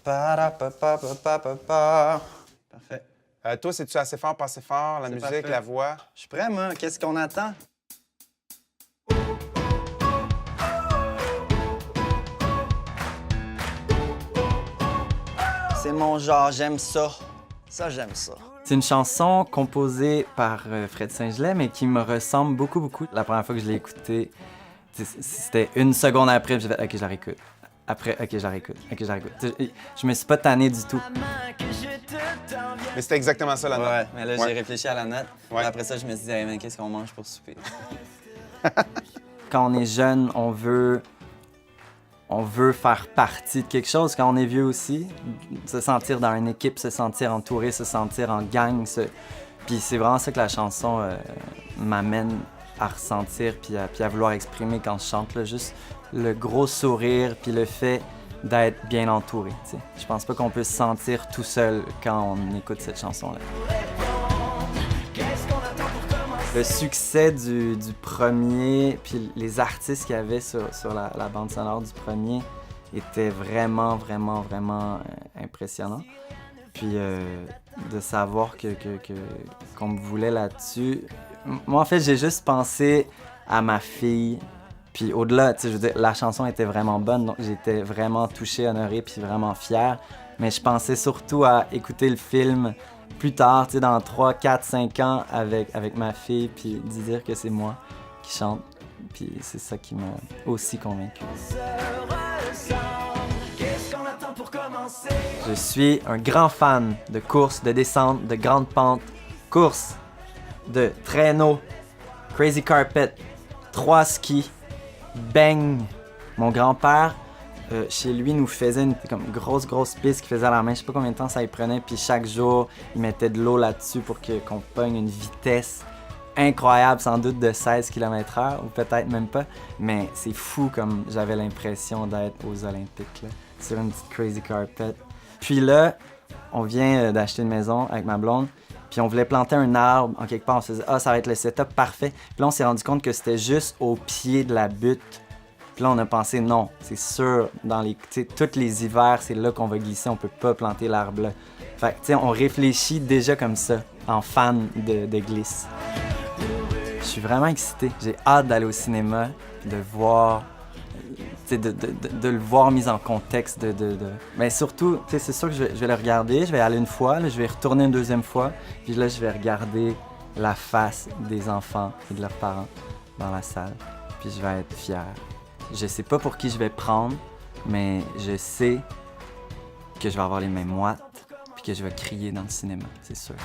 Pa-da-pa-pa-pa-pa-pa. Parfait. Toi, c'est-tu assez fort, pas assez fort? La C'est musique, parfait. la voix? Je suis prêt, moi. Qu'est-ce qu'on attend? C'est mon genre, j'aime ça. Ça, j'aime ça. C'est une chanson composée par Fred Saint-Gelais, mais qui me ressemble beaucoup, beaucoup. La première fois que je l'ai écoutée, c'était une seconde après, j'ai fait « OK, je la réécoute. » Après, « OK, je la réécoute. OK, je la réécoute. » Je me suis pas tanné du tout. Mais c'était exactement ça, la note. Ouais, mais là, Ouais. j'ai réfléchi à la note. Ouais. Puis après ça, je me suis dit, hey, man, qu'est-ce qu'on mange pour souper? Quand on est jeune, on veut faire partie de quelque chose. Quand on est vieux aussi, se sentir dans une équipe, se sentir entouré, se sentir en gang. Puis c'est vraiment ça que la chanson m'amène à ressentir puis à vouloir exprimer quand je chante. Là. Juste le gros sourire puis le fait d'être bien entouré. T'sais. Je pense pas qu'on peut se sentir tout seul quand on écoute cette chanson-là. Le succès du premier, puis les artistes qu'il y avait sur la bande sonore du premier était vraiment, vraiment, vraiment impressionnant. Puis de savoir qu'on me voulait là-dessus. Moi, en fait, j'ai juste pensé à ma fille. Puis au-delà, tu sais, je veux dire, la chanson était vraiment bonne, donc j'étais vraiment touché, honoré, puis vraiment fier. Mais je pensais surtout à écouter le film plus tard, tu sais, dans 3, 4, 5 ans avec ma fille, puis dire que c'est moi qui chante. Puis c'est ça qui m'a aussi convaincu. Je suis un grand fan de courses, de descentes, de grandes pentes, courses, de traîneaux, crazy carpet, 3 skis, bang. Mon grand-père, chez lui, nous faisait une comme grosse piste qu'il faisait à la main. Je sais pas combien de temps ça y prenait. Puis chaque jour, il mettait de l'eau là-dessus pour qu'on pogne une vitesse incroyable, sans doute de 16 km/h, ou peut-être même pas. Mais c'est fou comme j'avais l'impression d'être aux Olympiques, là, sur une petite crazy carpet. Puis là, on vient d'acheter une maison avec ma blonde. Puis on voulait planter un arbre en quelque part. On se disait, ça va être le setup parfait. Puis là, on s'est rendu compte que c'était juste au pied de la butte. Puis là, on a pensé, non, c'est sûr, tous les hivers, c'est là qu'on va glisser, on peut pas planter l'arbre là. Fait que, tu sais, on réfléchit déjà comme ça, en fan de glisse. Je suis vraiment excité. J'ai hâte d'aller au cinéma, de voir, de le voir mis en contexte. Mais surtout, tu sais, c'est sûr que je vais le regarder, je vais aller une fois, là, je vais y retourner une deuxième fois, puis là, je vais regarder la face des enfants et de leurs parents dans la salle, puis je vais être fier. Je sais pas pour qui je vais prendre, mais je sais que je vais avoir les mains moites puis que je vais crier dans le cinéma, c'est sûr.